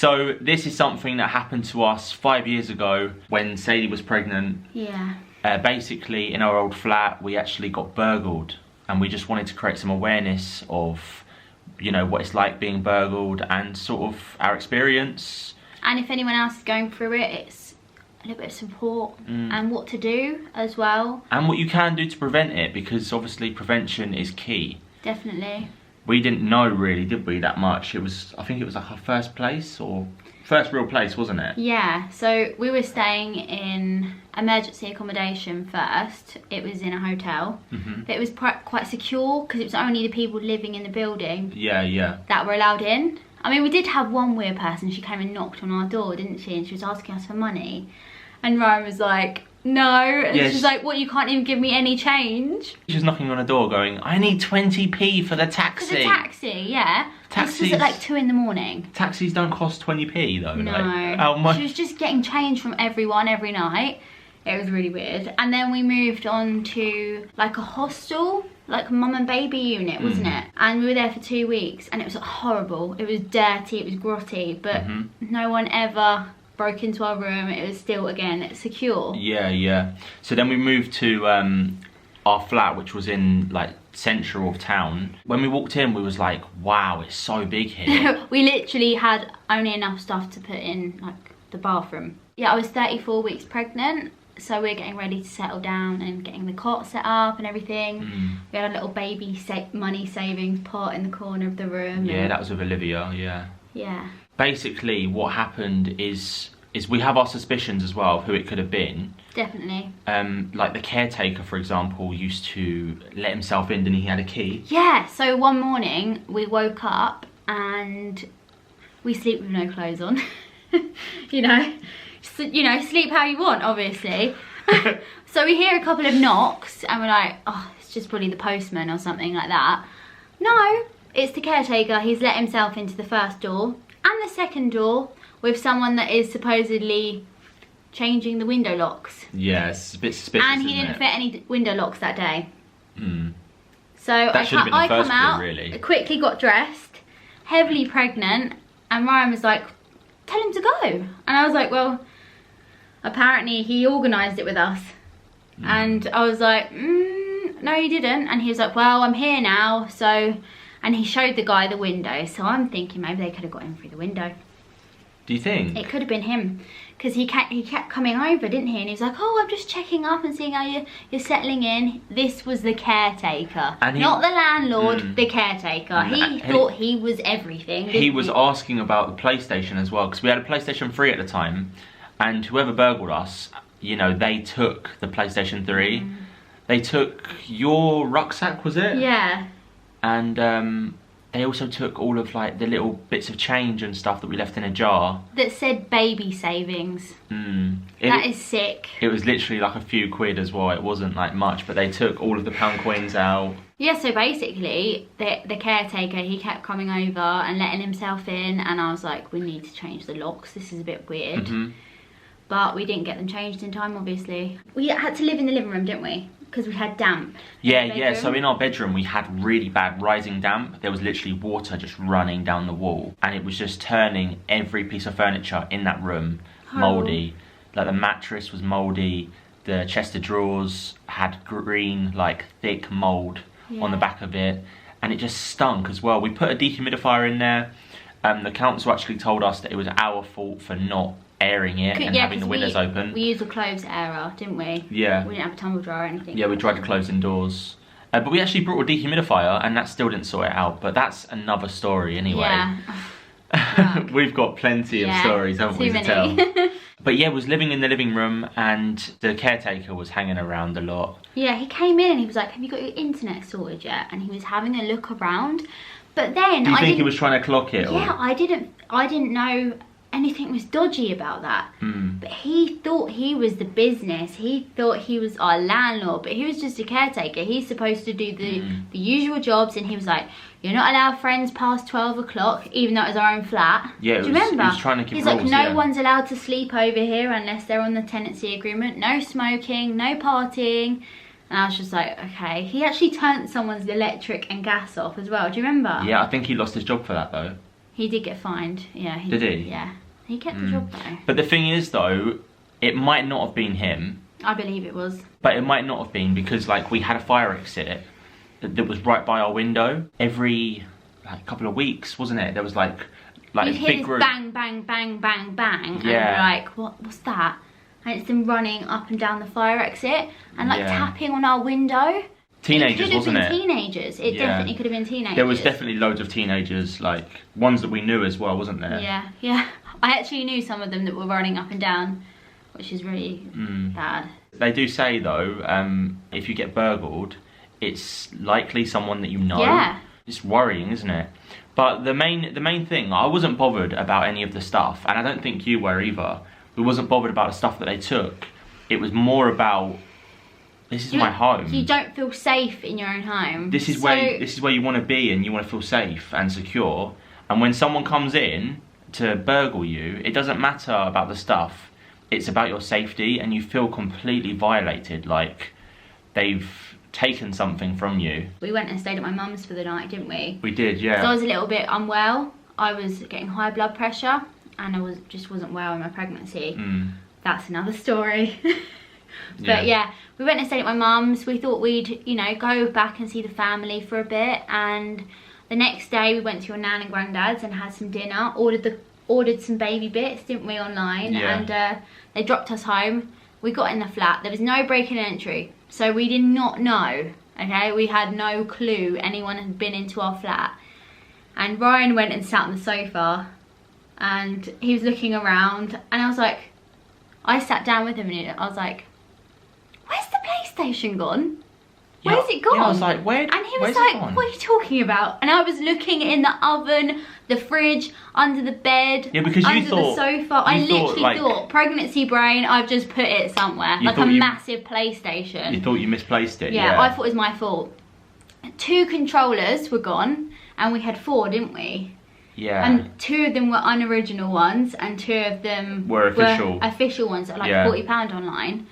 So this is something that happened to us 5 years ago when Sadie was pregnant. Yeah. Basically, in our old flat, we actually got burgled, and we just wanted to create some awareness of, you know, what it's like being burgled and sort of our experience. And if anyone else is going through it, it's a little bit of support and what to do as well. And what you can do to prevent it, because obviously prevention is key. Definitely. We didn't know really, did we, that much? I think it was like our first real place, wasn't it? Yeah, so we were staying in emergency accommodation first. It was in a hotel. But it was quite secure because it was only the people living in the building that were allowed in. I mean, we did have one weird person. She came and knocked on our door, didn't she? And she was asking us for money. And Ryan was like, no. And she's like, what, you can't even give me any change? She's knocking on a door going, I need 20p for the taxi. For the taxi, yeah. Taxis, this was at like 2 in the morning. Taxis don't cost 20p though. No. Like, how much? She was just getting change from everyone every night. It was really weird. And then we moved on to like a hostel, like a mum and baby unit, wasn't it? And we were there for 2 weeks and it was horrible. It was dirty, it was grotty, but no one ever broke into our room. It was still, again, secure. Yeah. So then we moved to our flat, which was in like central of town. When we walked in, we was like, wow, it's so big here. We literally had only enough stuff to put in like the bathroom. Yeah, I was 34 weeks pregnant. So we're getting ready to settle down and getting the cot set up and everything. We had a little baby money savings pot in the corner of the room. Yeah, that was with Olivia, Yeah. Basically, what happened is we have our suspicions as well of who it could have been. Definitely. Like the caretaker, for example, used to let himself in, and he had a key. Yeah, so one morning we woke up and we sleep with no clothes on. you know, sleep how you want, obviously. So we hear a couple of knocks and we're like, oh, it's just probably the postman or something like that. No, it's the caretaker. He's let himself into the first door and the second door with someone that is supposedly changing the window locks. Yeah, it's a bit suspicious, and he didn't fit any window locks that day. So that should have been the first come out, clue, really. Quickly got dressed, heavily pregnant, and Ryan was like, tell him to go. And I was like, well, apparently he organised it with us. And I was like, no, you didn't. And he was like, well, I'm here now, so... And he showed the guy the window, so I'm thinking maybe they could have got in through the window. Do you think? It could have been him, because he kept coming over, didn't he? And he was like, oh, I'm just checking up and seeing how you're settling in. This was the caretaker, not the landlord, the caretaker. He thought he was everything. He was asking about the PlayStation as well, because we had a PlayStation 3 at the time, and whoever burgled us, you know, they took the PlayStation 3. They took your rucksack, was it? Yeah. And they also took all of like the little bits of change and stuff that we left in a jar. That said baby savings. That is sick. It was literally like a few quid as well. It wasn't like much, but they took all of the pound coins out. Yeah, so basically, the caretaker, he kept coming over and letting himself in, and I was like, we need to change the locks. This is a bit weird. But we didn't get them changed in time, obviously. We had to live in the living room, didn't we? Because we had damp. Yeah, so in our bedroom we had really bad rising damp. There was literally water just running down the wall, and it was just turning every piece of furniture in that room mouldy. Like the mattress was mouldy, the chest of drawers had green, like thick mould on the back of it, and it just stunk as well. We put a dehumidifier in there. The council actually told us that it was our fault for not airing it and having the windows open. We used a clothes airer, didn't we? Yeah. We didn't have a tumble dryer or anything. Yeah, we tried to close indoors. But we actually brought a dehumidifier and that still didn't sort it out. But that's another story anyway. Yeah. We've got plenty of stories, haven't we, to tell. But yeah, was living in the living room and the caretaker was hanging around a lot. Yeah, he came in and he was like, have you got your internet sorted yet? And he was having a look around. But then... Do you think he was trying to clock it? Yeah, I didn't know anything was dodgy about that. But he thought he was the business. He thought he was our landlord, but he was just a caretaker. He's supposed to do the usual jobs, and he was like, you're not allowed friends past 12 o'clock, even though it was our own flat. Yeah, do you remember? He was trying to keep He's rules, like, no one's allowed to sleep over here unless they're on the tenancy agreement. No smoking, no partying. And I was just like, okay. He actually turned someone's electric and gas off as well. Do you remember? Yeah, I think he lost his job for that though. He did get fined. Yeah. Did he? Yeah. He kept the job though. But the thing is though, it might not have been him. I believe it was. But it might not have been because like we had a fire exit that was right by our window. Every like couple of weeks, wasn't it? There was like You'd a hear big this group. bang, bang, bang, bang, bang. And Yeah. you're like, what's that? And it's them running up and down the fire exit and like tapping on our window. Teenagers, wasn't it? It could have been teenagers. It definitely could have been teenagers. There was definitely loads of teenagers, like ones that we knew as well, wasn't there? Yeah. I actually knew some of them that were running up and down, which is really bad. They do say though, if you get burgled, it's likely someone that you know. Yeah. It's worrying, isn't it? But the main thing, I wasn't bothered about any of the stuff, and I don't think you were either. We wasn't bothered about the stuff that they took. It was more about, this is my home. You don't feel safe in your own home. This is where you want to be, and you want to feel safe and secure. And when someone comes in to burgle you, it doesn't matter about the stuff. It's about your safety, and you feel completely violated, like they've taken something from you. We went and stayed at my mum's for the night, didn't we? We did, yeah. So I was a little bit unwell. I was getting high blood pressure, and I just wasn't well in my pregnancy. That's another story. But yeah, we went and stayed at my mum's. We thought we'd, you know, go back and see the family for a bit, and the next day we went to your nan and granddad's and had some dinner. Ordered some baby bits, didn't we, online? Yeah. And they dropped us home. We got in the flat. There was no break-in entry, so we did not know. Okay, we had no clue anyone had been into our flat. And Ryan went and sat on the sofa, and he was looking around, and I was like, I sat down with him and I was like, where's the PlayStation gone? Where's it gone? Yeah, I was like, where? And he was like, what are you talking about? And I was looking in the oven, the fridge, under the bed, because you under thought, the sofa. I literally thought, pregnancy brain, I've just put it somewhere. Like a massive PlayStation. You thought you misplaced it, yeah. I thought it was my fault. 2 controllers were gone, and we had 4, didn't we? Yeah. And 2 of them were unoriginal ones, and 2 of them were official ones at like £40 online.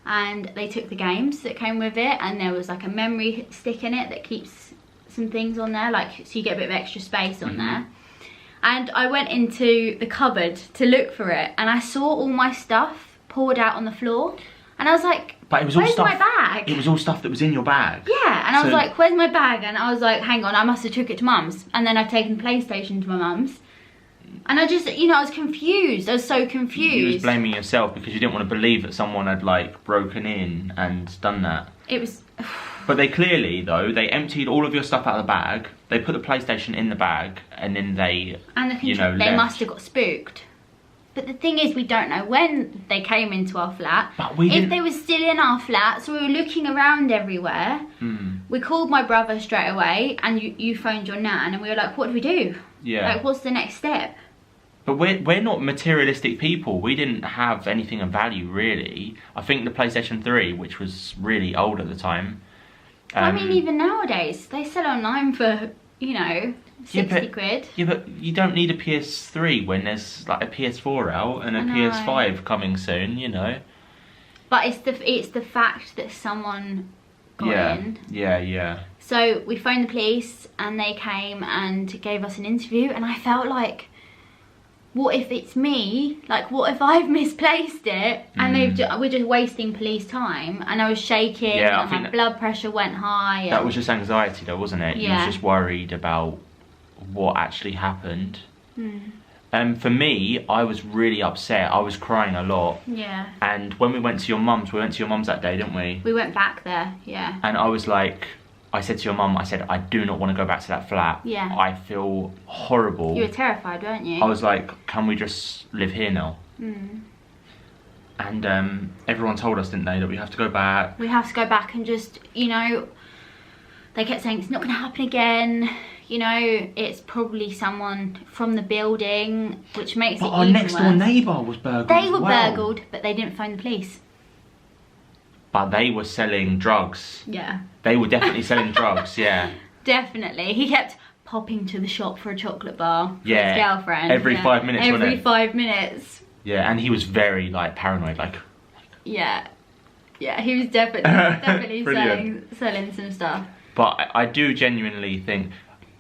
And they took the games that came with it, and there was like a memory stick in it that keeps some things on there, like so you get a bit of extra space on there. And I went into the cupboard to look for it, and I saw all my stuff poured out on the floor, and I was like, but it was all where's stuff, my bag? It was all stuff that was in your bag. Yeah, and I was like, where's my bag? And I was like, hang on, I must have took it to mum's, and then I've taken the PlayStation to my mum's. And I just, you know, I was confused. I was so confused. You was blaming yourself because you didn't want to believe that someone had like broken in and done that. It was... But they clearly, though, they emptied all of your stuff out of the bag. They put the PlayStation in the bag, and then they, they must have got spooked. But the thing is, we don't know when they came into our flat. But if they were still in our flat, so we were looking around everywhere. We called my brother straight away, and you phoned your nan, and we were like, what do we do? Yeah. Like, what's the next step? But we're not materialistic people. We didn't have anything of value, really. I think the PlayStation 3, which was really old at the time. I mean, even nowadays, they sell online for, you know, 60 quid. Yeah, but you don't need a PS3 when there's like a PS4 out and a PS5 coming soon, you know. But it's the fact that someone got in. Yeah. So we phoned the police, and they came and gave us an interview, and I felt like, what if it's me? Like, what if I've misplaced it and we're just wasting police time? And I was shaking, and my blood pressure went high. That was just anxiety though, wasn't it? Yeah. You was just worried about what actually happened. For me, I was really upset. I was crying a lot. Yeah. And when we went to your mum's that day, didn't we? We went back there, yeah. And I was like, I said to your mum, I said, I do not want to go back to that flat. Yeah. I feel horrible. You were terrified, weren't you? I was like, can we just live here now? And everyone told us, didn't they, that we have to go back. We have to go back and just, you know, they kept saying it's not going to happen again. You know, it's probably someone from the building, which makes it even worse. But our next door neighbour was burgled. They were burgled, but they didn't phone the police. But they were selling drugs. Yeah. They were definitely selling drugs, yeah. Definitely. He kept popping to the shop for a chocolate bar for his girlfriend. Every 5 minutes, wasn't it? Every 5 minutes. Yeah, and he was very, like, paranoid, like... Yeah. Yeah, he was definitely selling some stuff. But I do genuinely think...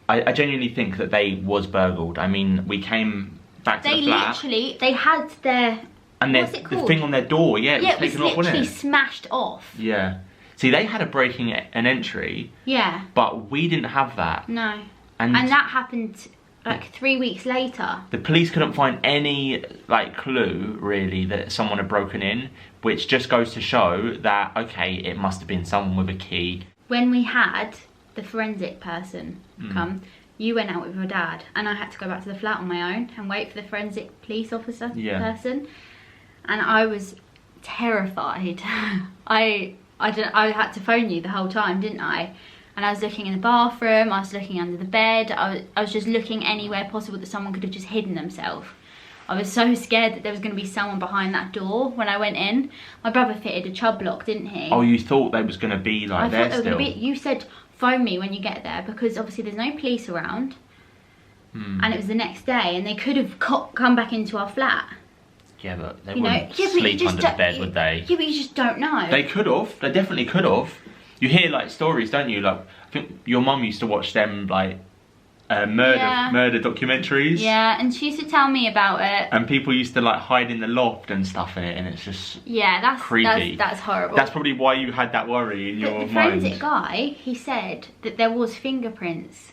I genuinely think that they was burgled. I mean, we came back to the flat. They had their... And what's it called? the thing on their door, it was taken off, wasn't it? Yeah, it was literally smashed off. Yeah. See, they had a breaking and entry. Yeah. But we didn't have that. No. And that happened like 3 weeks later. The police couldn't find any like clue really that someone had broken in, which just goes to show that, okay, it must have been someone with a key. When we had the forensic person come, you went out with your dad and I had to go back to the flat on my own and wait for the forensic police officer person. And I was terrified. I had to phone you the whole time, didn't I? And I was looking in the bathroom, I was looking under the bed, I was just looking anywhere possible that someone could have just hidden themselves. I was so scared that there was going to be someone behind that door when I went in. My brother fitted a chub lock, didn't he? Oh, you thought they was going to be like there still? You said phone me when you get there, because obviously there's no police around. And it was the next day and they could have come back into our flat. Yeah, but they wouldn't sleep under the bed, would they? Yeah, but you just don't know. They could have. They definitely could have. You hear like stories, don't you? Like, I think your mum used to watch them like murder documentaries. Yeah, and she used to tell me about it. And people used to like hide in the loft and stuff in it, and it's just that's creepy. That's horrible. That's probably why you had that worry in your mind. The forensic guy, he said that there was fingerprints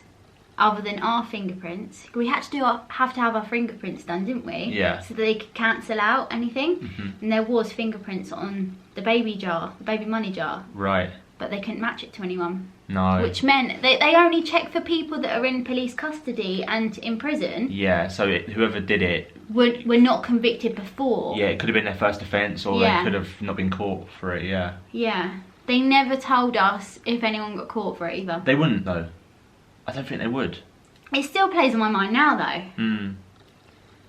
other than our fingerprints. We had to have our fingerprints done, didn't we? Yeah. So that they could cancel out anything. And there was fingerprints on the baby money jar. Right. But they couldn't match it to anyone. No. Which meant they only check for people that are in police custody and in prison. Yeah, so whoever did it... were not convicted before. Yeah, it could have been their first offence, or they could have not been caught for it, yeah. Yeah. They never told us if anyone got caught for it either. They wouldn't, though. I don't think they would. It still plays on my mind now, though.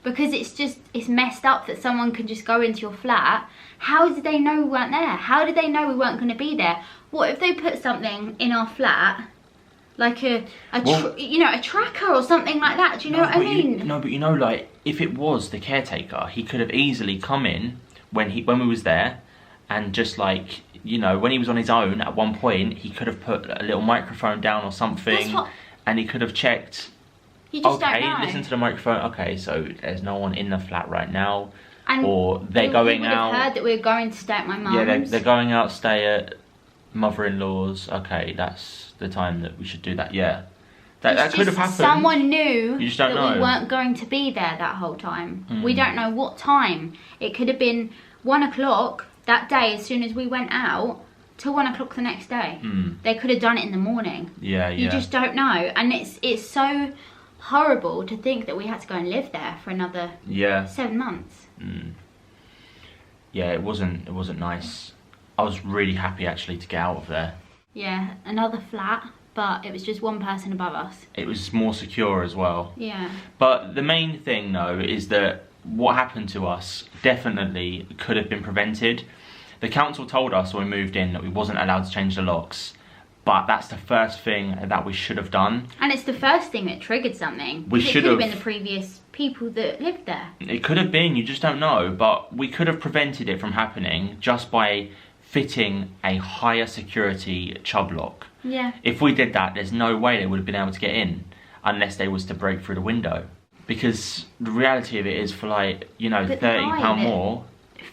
Because it's messed up that someone can just go into your flat. How did they know we weren't there? How did they know we weren't going to be there? What if they put something in our flat, like a tracker or something like that? Do you know what I mean? No, but you know, like, if it was the caretaker, he could have easily come in when we was there, and just like, you know, when he was on his own at one point, he could have put a little microphone down or something, and he could have checked. You just don't know. Listen to the microphone. Okay, so there's no one in the flat right now. And or they're going out. Heard that we were going to stay at my mum's. Yeah, they're going out, stay at mother-in-law's. Okay, that's the time that we should do that. Yeah, that could have happened. Someone knew you just don't know. We weren't going to be there that whole time. We don't know what time. It could have been 1 o'clock that day as soon as we went out till 1 o'clock the next day. They could have done it in the morning. Yeah. You just don't know, and it's so horrible to think that we had to go and live there for another 7 months. Yeah, it wasn't nice. I was really happy actually to get out of there. Yeah, another flat, but it was just one person above us. It was more secure as well. Yeah. But the main thing though is that what happened to us definitely could have been prevented. The council told us when we moved in that we wasn't allowed to change the locks, but that's the first thing that we should have done. And it's the first thing that triggered something. We should have. It could have been the previous people that lived there. It could have been, you just don't know, but we could have prevented it from happening just by fitting a higher security chub lock. Yeah. If we did that, there's no way they would have been able to get in unless they was to break through the window. Because the reality of it is, for like, you know, £30 more.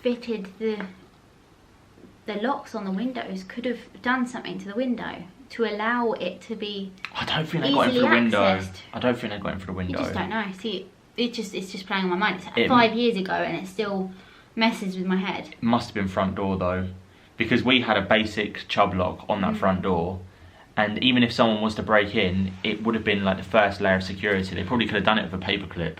Fitted the locks on the windows could have done something to the window to allow it to be I don't think they got in for the window. Accessed. I don't think they got in for the window. You just don't know. See, it's just playing on my mind. It's 5 years ago and it still messes with my head. It must have been front door though, because we had a basic chub lock on that front door, and even if someone was to break in, it would have been like the first layer of security. They probably could have done it with a paperclip,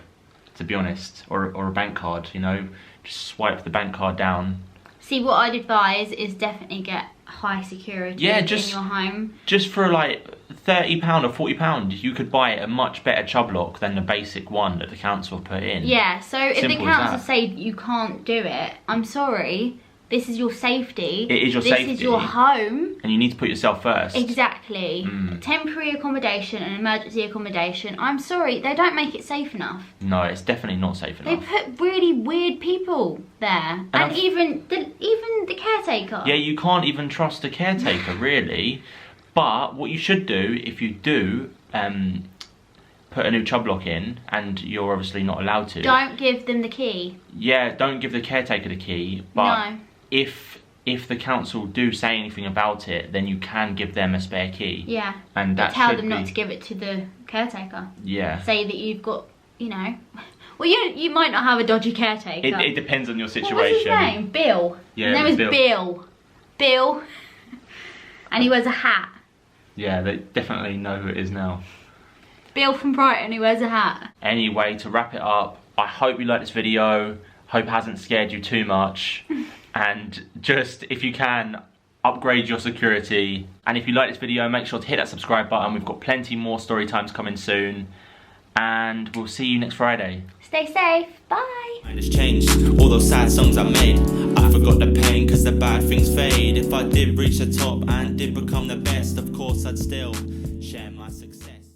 to be honest, or a bank card. You know, just swipe the bank card down. See, what I'd advise is definitely get high security in your home. Just for like £30 or £40, you could buy a much better chub lock than the basic one that the council put in. Yeah, so if the council say you can't do it, I'm sorry. This is your safety. It is your safety. This is your home. And you need to put yourself first. Exactly. Temporary accommodation and emergency accommodation, I'm sorry, they don't make it safe enough. No, it's definitely not safe enough. They put really weird people there. And even the caretaker. Yeah, you can't even trust the caretaker, really. But what you should do, if you do put a new chub lock in, and you're obviously not allowed to. Don't give them the key. Yeah, don't give the caretaker the key. But no. if the council do say anything about it, then you can give them a spare key. Yeah. And that tell should them be... not to give it to the caretaker. Yeah. Say that you've got, you know. Well, you might not have a dodgy caretaker. It depends on your situation. What was his name? Bill. Yeah, his name was Bill. Bill. And he wears a hat. Yeah, they definitely know who it is now. Bill from Brighton, who wears a hat. Anyway, to wrap it up, I hope you liked this video. Hope it hasn't scared you too much. And just, if you can, upgrade your security. And if you like this video, make sure to hit that subscribe button. We've got plenty more story times coming soon. And we'll see you next Friday. Stay safe. Bye. It's changed, all those sad songs I made. I forgot the pain cause the bad things fade. If I did reach the top and did become the best, of course I'd still share